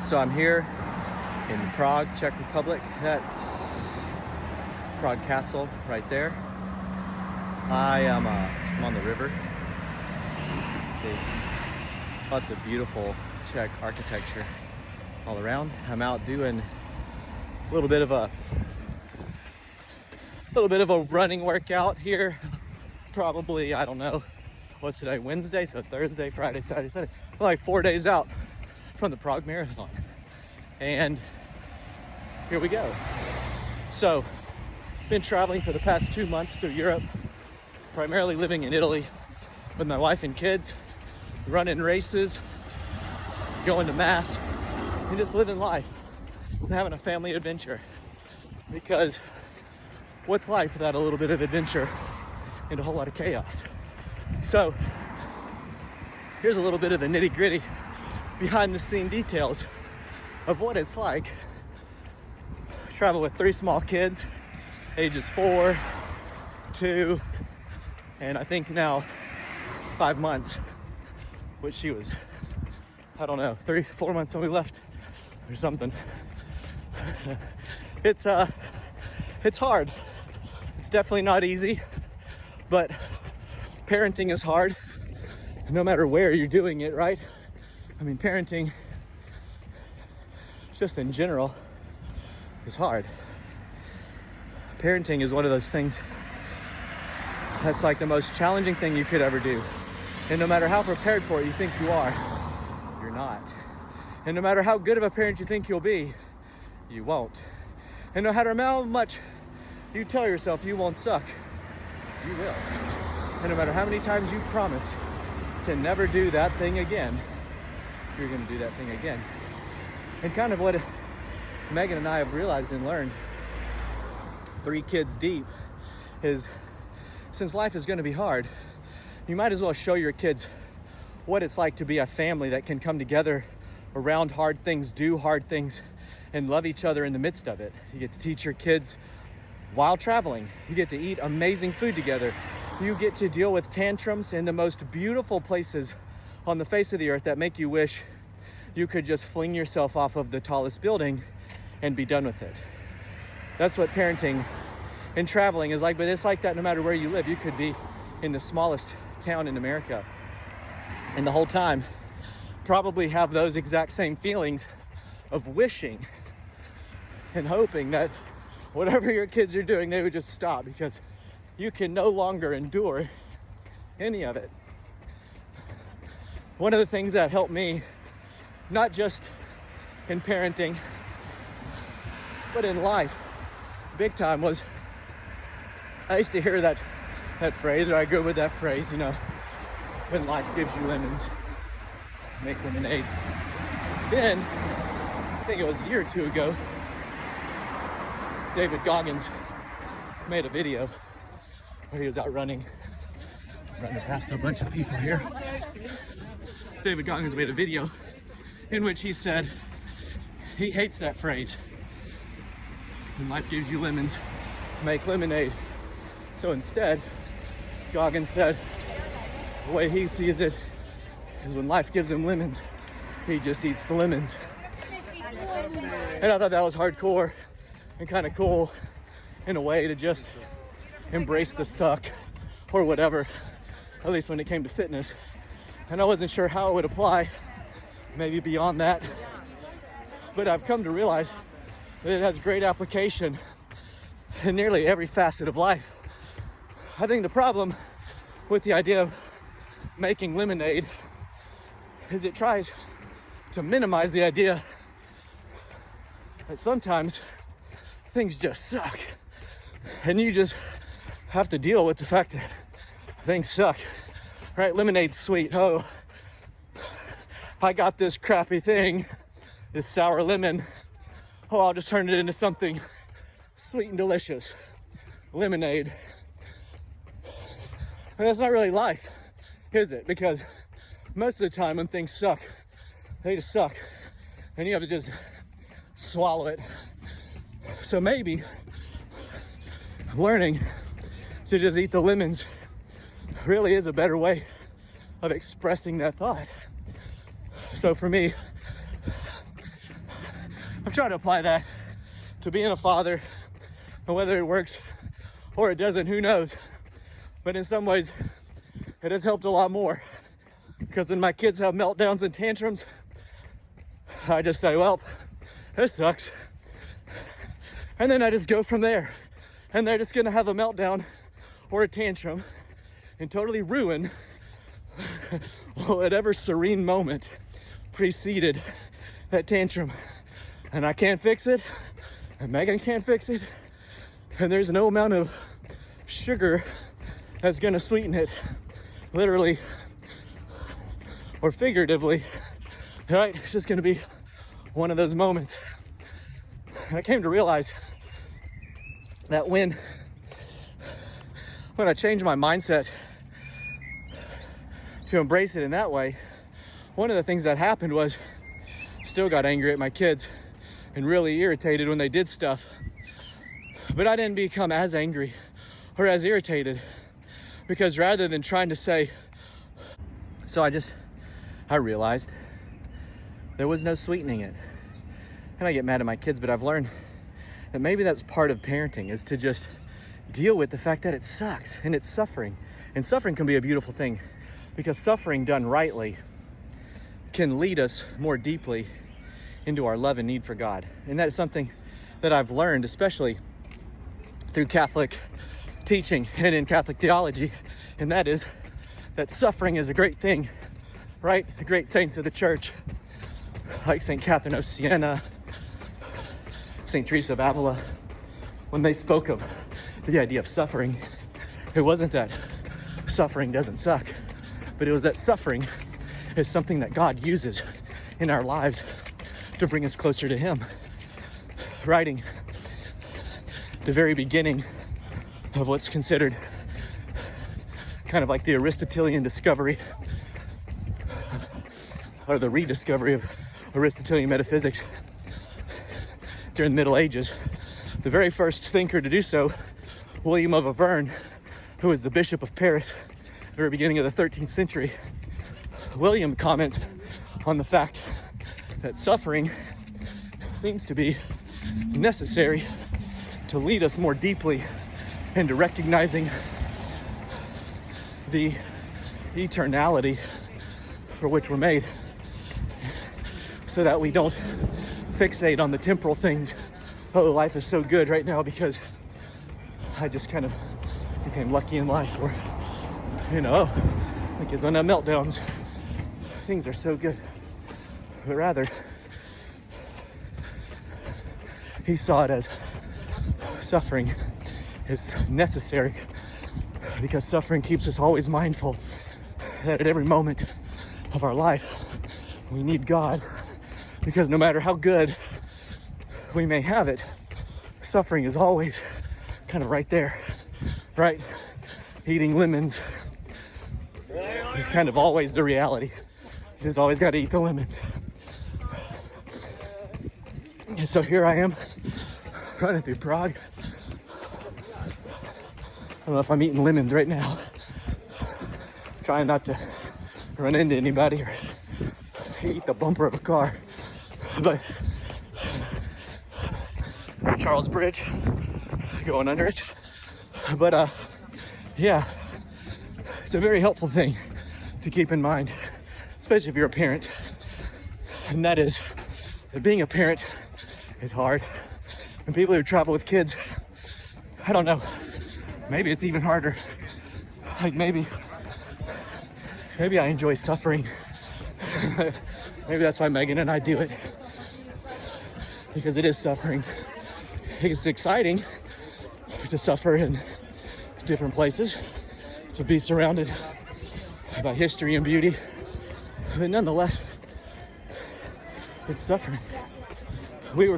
So I'm here in Prague, Czech Republic. That's Prague Castle right there. I'm on the river. Let's see, lots of beautiful Czech architecture all around. I'm out doing a little bit of a running workout here. Probably, I don't know, what's today, Wednesday? So Thursday, Friday, Saturday, Sunday. I'm like 4 days out from the Prague Marathon. And here we go. So, been traveling for the past 2 months through Europe, primarily living in Italy with my wife and kids, running races, going to mass, and just living life and having a family adventure. Because what's life without a little bit of adventure and a whole lot of chaos? So here's a little bit of the nitty gritty behind the scene details of what it's like. Travel with 3 small kids, ages 4, 2, and I think now 5 months, which she was, I don't know, 3-4 months when we left or something. It's hard. It's definitely not easy, but parenting is hard no matter where you're doing it, right? I mean, parenting just in general is hard. Parenting is one of those things that's like the most challenging thing you could ever do. And no matter how prepared for it you think you are, you're not. And no matter how good of a parent you think you'll be, you won't. And no matter how much you tell yourself you won't suck, you will. And no matter how many times you promise to never do that thing again, you're gonna do that thing again. And kind of what Megan and I have realized and learned 3 kids deep is, since life is gonna be hard, you might as well show your kids what it's like to be a family that can come together around hard things, do hard things, and love each other in the midst of it. You get to teach your kids while traveling. You get to eat amazing food together. You get to deal with tantrums in the most beautiful places on the face of the earth that make you wish you could just fling yourself off of the tallest building and be done with it. That's what parenting and traveling is like, but it's like that no matter where you live. You could be in the smallest town in America and the whole time probably have those exact same feelings of wishing and hoping that whatever your kids are doing, they would just stop, because you can no longer endure any of it. One of the things that helped me, not just in parenting, but in life, big time, was I used to hear that phrase, or I go with that phrase, you know, when life gives you lemons, make lemonade. Then, I think it was a year or 2 ago, David Goggins made a video where he was out running past a bunch of people here. David Goggins made a video in which he said he hates that phrase, when life gives you lemons, make lemonade. So instead, Goggins said the way he sees it is when life gives him lemons, he just eats the lemons. And I thought that was hardcore and kind of cool in a way, to just embrace the suck or whatever, at least when it came to fitness. And I wasn't sure how it would apply, maybe beyond that, but I've come to realize that it has great application in nearly every facet of life. I think the problem with the idea of making lemonade is it tries to minimize the idea that sometimes things just suck, and you just have to deal with the fact that things suck, right? Lemonade's sweet. Oh, I got this crappy thing, this sour lemon. Oh, I'll just turn it into something sweet and delicious. Lemonade. And that's not really life, is it? Because most of the time when things suck, they just suck, and you have to just swallow it. So maybe learning to just eat the lemons really is a better way of expressing that thought. So for me, I'm trying to apply that to being a father, and whether it works or it doesn't, who knows? But in some ways, it has helped a lot more, because when my kids have meltdowns and tantrums, I just say, well, this sucks. And then I just go from there. And they're just gonna have a meltdown or a tantrum and totally ruin whatever serene moment preceded that tantrum. And I can't fix it, and Megan can't fix it, and there's no amount of sugar that's gonna sweeten it, literally or figuratively, right? It's just gonna be one of those moments. And I came to realize that when I changed my mindset to embrace it in that way, one of the things that happened was still got angry at my kids and really irritated when they did stuff. But I didn't become as angry or as irritated, because rather than trying to say, I realized there was no sweetening it. And I get mad at my kids, but I've learned that maybe that's part of parenting, is to just deal with the fact that it sucks and it's suffering. And suffering can be a beautiful thing, because suffering done rightly can lead us more deeply into our love and need for God. And that is something that I've learned, especially through Catholic teaching and in Catholic theology. And that is that suffering is a great thing, right? The great saints of the church, like St. Catherine of Siena, St. Teresa of Avila, when they spoke of the idea of suffering, it wasn't that suffering doesn't suck, but it was that suffering is something that God uses in our lives to bring us closer to Him. Writing the very beginning of what's considered kind of like the Aristotelian discovery, or the rediscovery of Aristotelian metaphysics during the Middle Ages, the very first thinker to do so, William of Auvergne, who was the Bishop of Paris at the very beginning of the 13th century, William comments on the fact that suffering seems to be necessary to lead us more deeply into recognizing the eternality for which we're made, so that we don't fixate on the temporal things. Oh, life is so good right now because I just kind of became lucky in life, or, my kids don't have meltdowns. Things are so good. But rather, he saw it as suffering is necessary, because suffering keeps us always mindful that at every moment of our life we need God, because no matter how good we may have it, suffering is always kind of right there, right? Eating lemons is kind of always the reality. You just always got to eat the lemons. And so here I am running through Prague. I don't know if I'm eating lemons right now. Trying not to run into anybody or eat the bumper of a car. But Charles Bridge, going under it. But yeah, it's a very helpful thing to keep in mind, especially if you're a parent. And that is that being a parent is hard. And people who travel with kids, I don't know, maybe it's even harder. Like maybe I enjoy suffering. Maybe that's why Megan and I do it, because it is suffering. It's exciting to suffer in different places, to be surrounded by history and beauty, but nonetheless, it's suffering. We were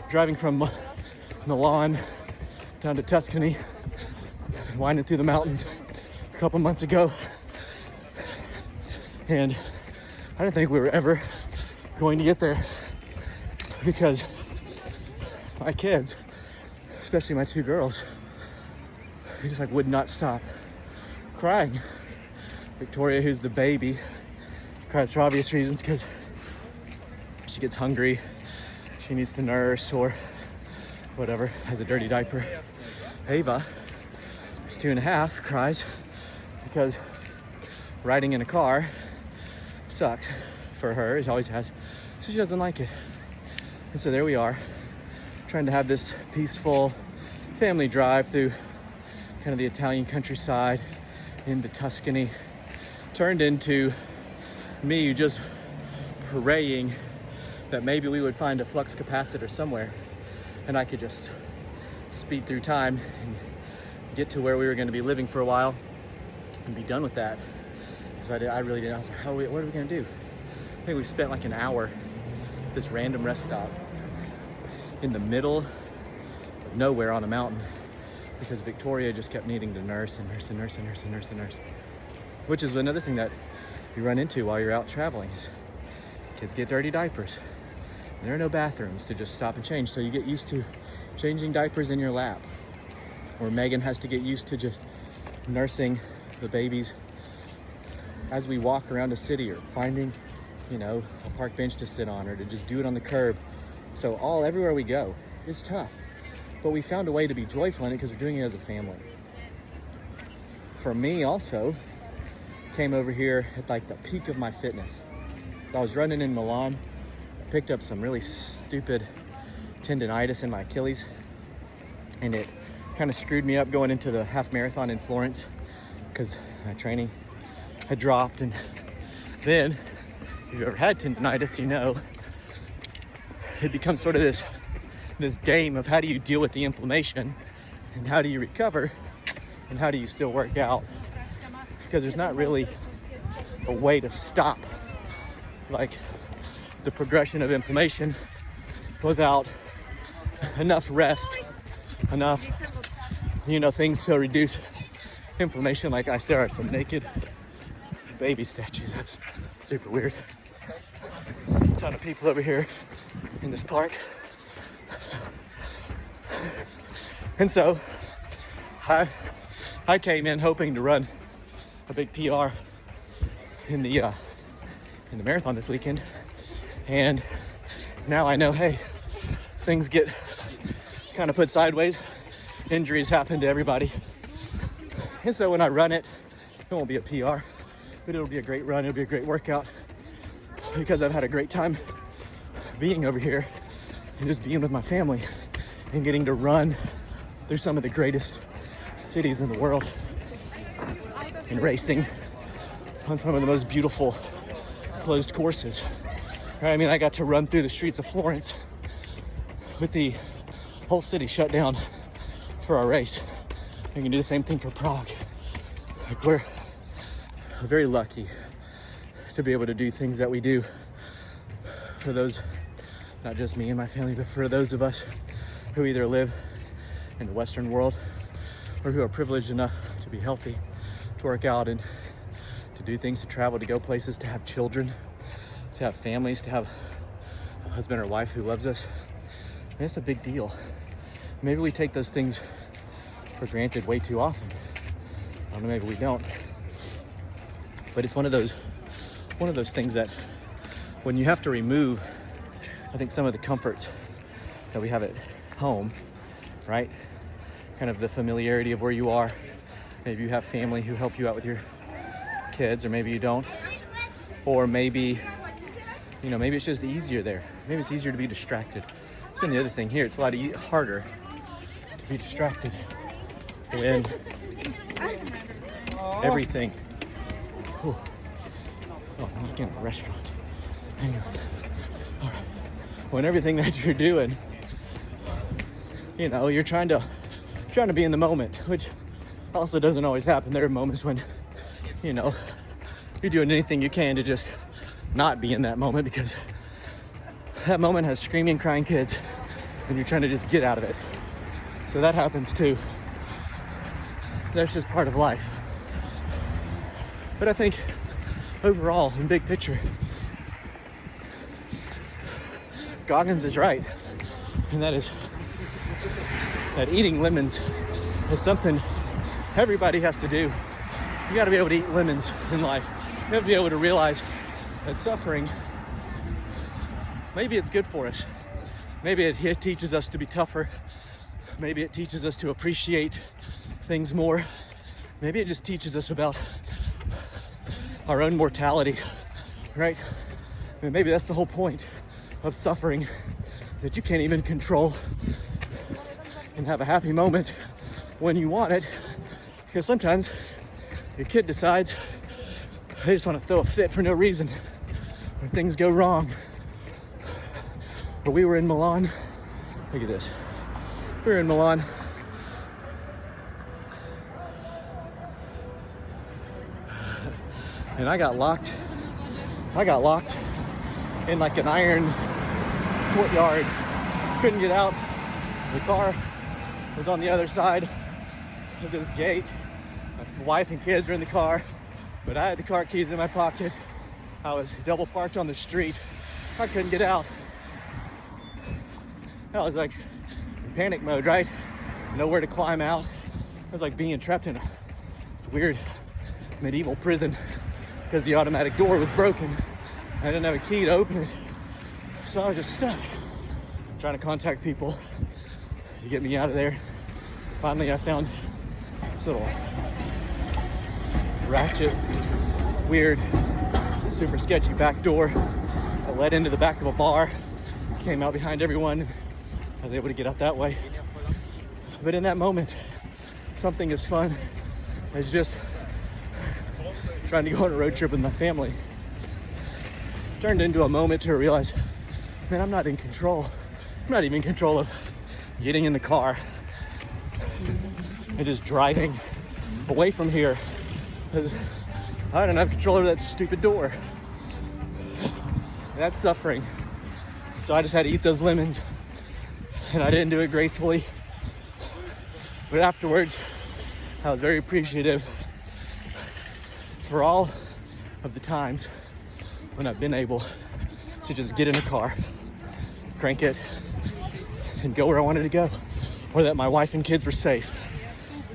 driving from Milan down to Tuscany, winding through the mountains a couple months ago, and I didn't think we were ever going to get there, because my kids, especially my two girls, they just would not stop crying. Victoria, who's the baby, cries for obvious reasons, because she gets hungry she needs to nurse or whatever, has a dirty diaper. Ava, who's 2.5, cries because riding in a car sucks for her. It always has. So she doesn't like it. And so there we are, trying to have this peaceful family drive through kind of the Italian countryside into Tuscany, turned into me just praying that maybe we would find a flux capacitor somewhere and I could just speed through time and get to where we were going to be living for a while and be done with that. Because I really didn't. I was like, what are we going to do? I think we spent like an hour at this random rest stop in the middle of nowhere on a mountain because Victoria just kept needing to nurse, which is another thing that you run into while you're out traveling is kids get dirty diapers. There are no bathrooms to just stop and change, so you get used to changing diapers in your lap. Or Megan has to get used to just nursing the babies as we walk around a city or finding, a park bench to sit on or to just do it on the curb. So everywhere we go, it's tough. But we found a way to be joyful in it because we're doing it as a family. For me also, came over here at like the peak of my fitness. I was running in Milan, picked up some really stupid tendonitis in my Achilles, and it kind of screwed me up going into the half marathon in Florence because my training had dropped. And then, if you've ever had tendonitis, it becomes sort of this game of how do you deal with the inflammation and how do you recover and how do you still work out, because there's not really a way to stop like the progression of inflammation without enough rest, enough things to reduce inflammation. Like there are some naked baby statues. That's super weird. A ton of people over here in this park. And so I came in hoping to run a big PR in the marathon this weekend, and now I know, hey, things get kind of put sideways. Injuries happen to everybody, and so when I run it won't be a PR, but it'll be a great run. It'll be a great workout because I've had a great time being over here and just being with my family and getting to run through some of the greatest cities in the world and racing on some of the most beautiful closed courses. Right? I mean, I got to run through the streets of Florence with the whole city shut down for our race. I can do the same thing for Prague. Like, we're very lucky to be able to do things that we do for those, not just me and my family, but for those of us who either live in the Western world or who are privileged enough to be healthy, to work out and to do things, to travel, to go places, to have children, to have families, to have a husband or wife who loves us. And it's a big deal. Maybe we take those things for granted way too often. I don't know, maybe we don't. But it's one of those things that when you have to remove, I think, some of the comforts that we have at home, right? Kind of the familiarity of where you are. Maybe you have family who help you out with your kids, or maybe you don't. Or maybe, maybe it's just easier there. Maybe it's easier to be distracted. It's been the other thing here. It's a lot harder to be distracted when everything. Oh, I'm not in a restaurant. Hang on. All right. When everything that you're doing, you're trying to be in the moment, which also doesn't always happen. There are moments when, you're doing anything you can to just not be in that moment because that moment has screaming, crying kids and you're trying to just get out of it. So that happens too. That's just part of life. But I think overall, in big picture, Goggins is right. And that is that eating lemons is something everybody has to do. You got to be able to eat lemons in life. You have to be able to realize that suffering, maybe it's good for us. Maybe it teaches us to be tougher. Maybe it teaches us to appreciate things more. Maybe it just teaches us about our own mortality, right? And maybe that's the whole point of suffering, that you can't even control and have a happy moment when you want it. Because sometimes your kid decides they just want to throw a fit for no reason, or things go wrong. But we were in Milan. Look at this. We were in Milan. And I got locked in like an iron courtyard. Couldn't get out. The car was on the other side of this gate. My wife and kids were in the car, but I had the car keys in my pocket. I was double parked on the street. I couldn't get out. I was like in panic mode, right? Nowhere to climb out. It was like being trapped in this weird medieval prison because the automatic door was broken. I didn't have a key to open it. So I was just stuck, trying to contact people to get me out of there. Finally, I found this little ratchet, weird, super sketchy back door that led into the back of a bar. Came out behind everyone. I was able to get out that way. But in that moment, something as fun as just trying to go on a road trip with my family turned into a moment to realize, man, I'm not in control. I'm not even in control of getting in the car and just driving away from here, because I don't have control over that stupid door. And that's suffering. So I just had to eat those lemons, and I didn't do it gracefully. But afterwards, I was very appreciative for all of the times when I've been able to just get in a car, crank it, and go where I wanted to go, or that my wife and kids were safe,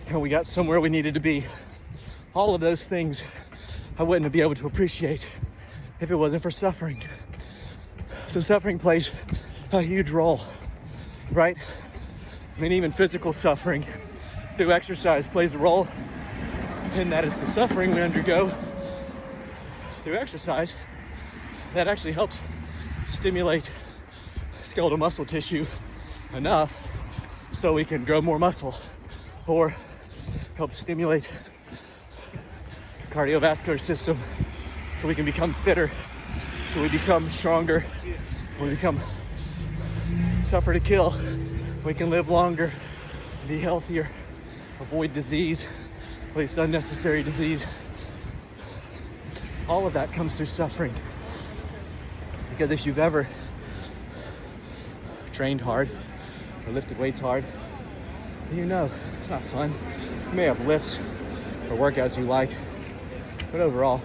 and we got somewhere we needed to be. All of those things I wouldn't be able to appreciate if it wasn't for suffering. So suffering plays a huge role, right? I mean, even physical suffering through exercise plays a role, and that is the suffering we undergo through exercise that actually helps stimulate skeletal muscle tissue enough so we can grow more muscle, or help stimulate the cardiovascular system so we can become fitter, so we become stronger, we become tougher to kill, we can live longer, be healthier, avoid disease, at least unnecessary disease. All of that comes through suffering. Because if you've ever trained hard or lifted weights hard, you know it's not fun. You may have lifts or workouts you like, but overall,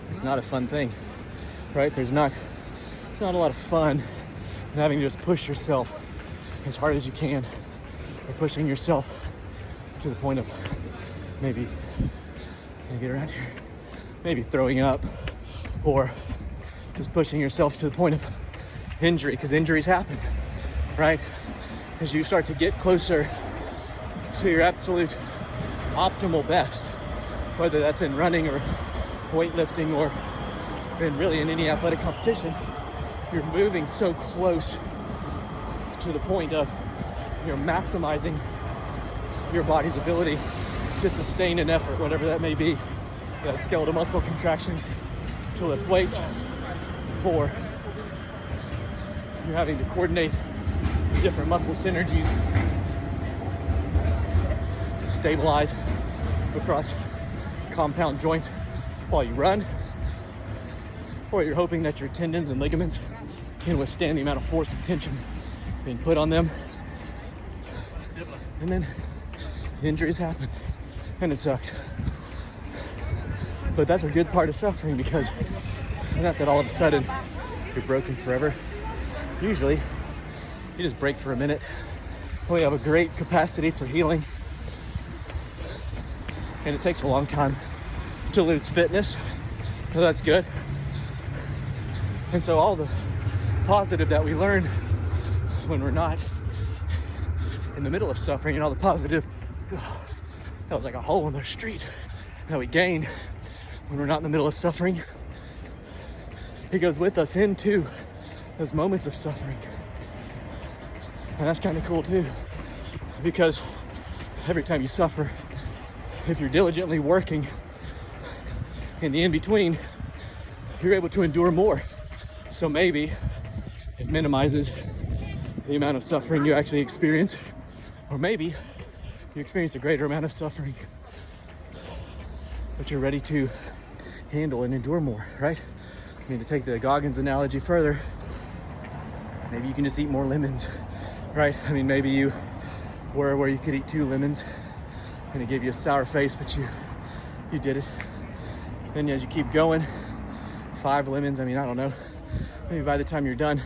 it's not a fun thing, right? There's not a lot of fun in having to just push yourself as hard as you can, or pushing yourself to the point of maybe, can I get around here? Maybe throwing up, or just pushing yourself to the point of injury, because injuries happen, right? As you start to get closer to your absolute optimal best, whether that's in running or weightlifting or in any athletic competition, you're moving so close to the point of you're maximizing your body's ability to sustain an effort, whatever that may be. You have skeletal muscle contractions to lift weights, or you're having to coordinate different muscle synergies to stabilize across compound joints while you run, or you're hoping that your tendons and ligaments can withstand the amount of force and tension being put on them. And then injuries happen, and it sucks. But that's a good part of suffering, because it's not that all of a sudden you're broken forever. Usually, you just break for a minute. We have a great capacity for healing, and it takes a long time to lose fitness, so that's good. And so all the positive that we learn when we're not in the middle of suffering, and all the positive, that was like a hole in the street that we gain when we're not in the middle of suffering. It goes with us into those moments of suffering. And that's kind of cool too, because every time you suffer, if you're diligently working in the in-between, you're able to endure more. So maybe it minimizes the amount of suffering you actually experience, or maybe you experience a greater amount of suffering, but you're ready to handle and endure more, right? I mean, to take the Goggins analogy further, maybe you can just eat more lemons, right? I mean, maybe you were where you could eat 2 lemons and it gave you a sour face, but you did it. Then as you keep going, 5 lemons, I mean, I don't know, maybe by the time you're done,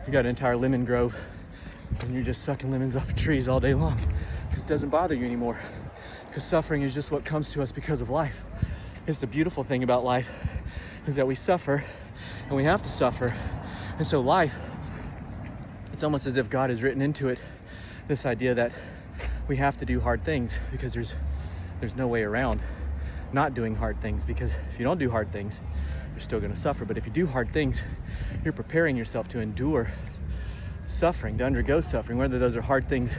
you got an entire lemon grove and you're just sucking lemons off of trees all day long because it doesn't bother you anymore, because suffering is just what comes to us because of life. It's the beautiful thing about life is that we suffer and we have to suffer. And so life, it's almost as if God has written into it this idea that we have to do hard things, because there's no way around not doing hard things, because if you don't do hard things, you're still going to suffer. But if you do hard things, you're preparing yourself to endure suffering, to undergo suffering, whether those are hard things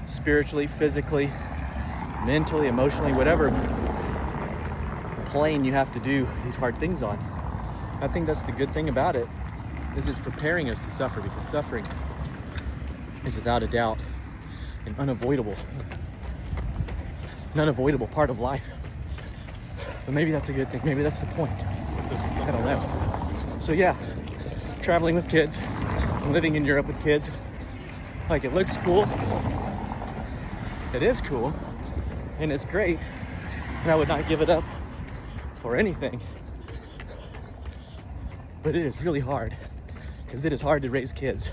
spiritually, physically, mentally, emotionally, whatever plane you have to do these hard things on. I think that's the good thing about it, is it's preparing us to suffer, because suffering is without a doubt an unavoidable part of life. But maybe that's a good thing. Maybe that's the point. I don't know. So yeah, traveling with kids, living in Europe with kids, like, it looks cool. It is cool, and it's great, and I would not give it up for anything. But it is really hard, because it is hard to raise kids.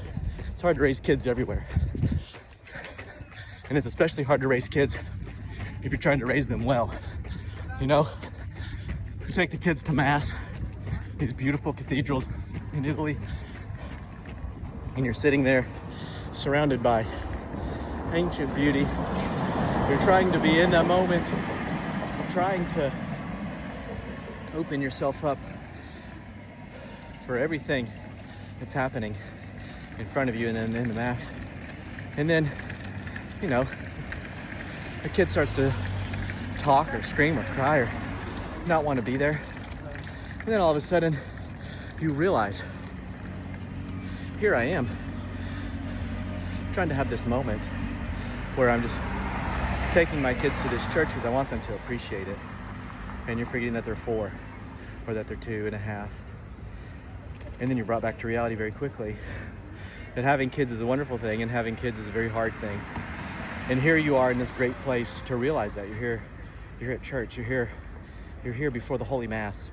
It's hard to raise kids everywhere. And it's especially hard to raise kids if you're trying to raise them well. You know, you take the kids to mass, these beautiful cathedrals in Italy, and you're sitting there surrounded by ancient beauty. You're trying to be in that moment, trying to open yourself up for everything that's happening in front of you, and then in the mass. And then, you know, a kid starts to talk or scream or cry or not want to be there. And then all of a sudden, you realize, here I am, trying to have this moment where I'm just taking my kids to this church because I want them to appreciate it. And you're forgetting that they're 4 or that they're 2.5. And then you're brought back to reality very quickly. That having kids is a wonderful thing, and having kids is a very hard thing. And here you are in this great place to realize that. You're here at church. You're here before the Holy Mass.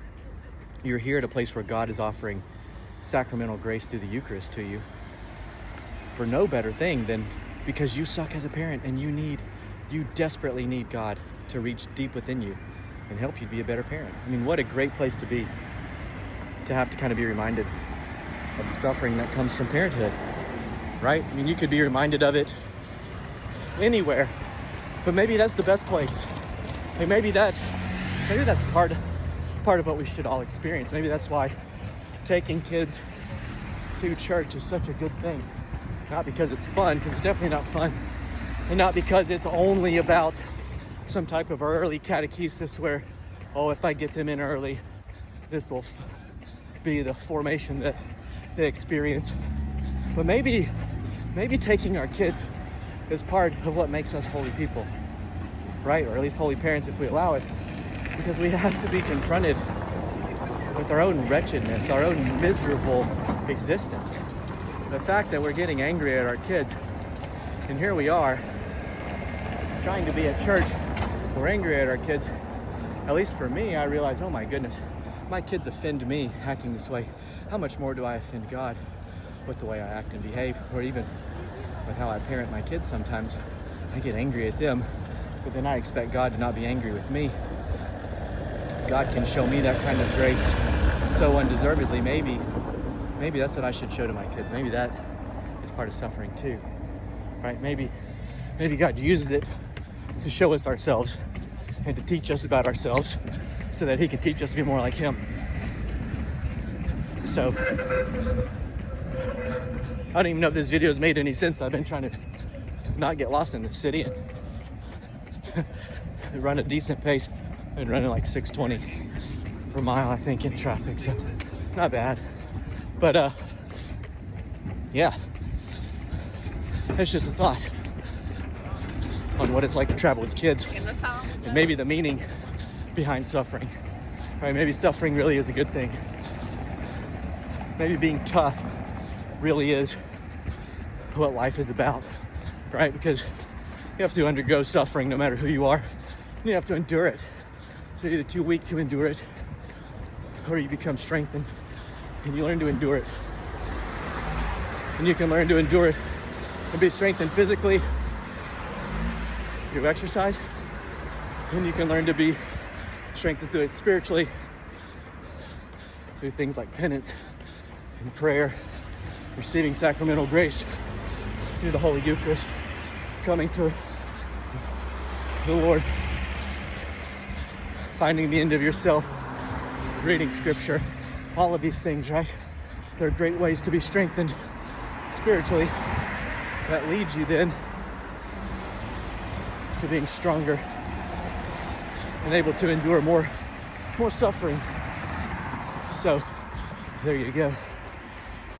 You're here at a place where God is offering sacramental grace through the Eucharist to you for no better thing than because you suck as a parent, and you desperately need God to reach deep within you and help you be a better parent. I mean, what a great place to be, to have to kind of be reminded of the suffering that comes from parenthood, right? I mean, you could be reminded of it anywhere, but maybe that's the best place. Like maybe that's part of what we should all experience. Maybe that's why taking kids to church is such a good thing. Not because it's fun, because it's definitely not fun, and not because it's only about some type of early catechesis where, oh, if I get them in early, this will be the formation that they experience. But maybe taking our kids is part of what makes us holy people, right? Or at least holy parents if we allow it, because we have to be confronted with our own wretchedness, our own miserable existence. The fact that we're getting angry at our kids, and here we are trying to be at church, we're angry at our kids. At least for me, I realize, oh my goodness, my kids offend me acting this way. How much more do I offend God with the way I act and behave, or even with how I parent my kids sometimes? I get angry at them, but then I expect God to not be angry with me. If God can show me that kind of grace so undeservedly, maybe maybe that's what I should show to my kids. Maybe that is part of suffering too, right? Maybe God uses it to show us ourselves and to teach us about ourselves so that he can teach us to be more like him. So I don't even know if this video has made any sense. I've been trying to not get lost in the city and run a decent pace. I've been running like 6:20 per mile, I think, in traffic, so not bad. But yeah, it's just a thought on what it's like to travel with kids and maybe the meaning behind suffering, right? Maybe suffering really is a good thing. Maybe being tough really is what life is about, right? Because you have to undergo suffering no matter who you are. You have to endure it. So you're either too weak to endure it, or you become strengthened and you learn to endure it. And you can learn to endure it and be strengthened physically through exercise. And you can learn to be strengthened through it spiritually through things like penance and prayer, receiving sacramental grace through the Holy Eucharist, coming to the Lord, finding the end of yourself, reading scripture, all of these things, right? They're great ways to be strengthened spiritually. That leads you then to being stronger and able to endure more suffering. So there you go.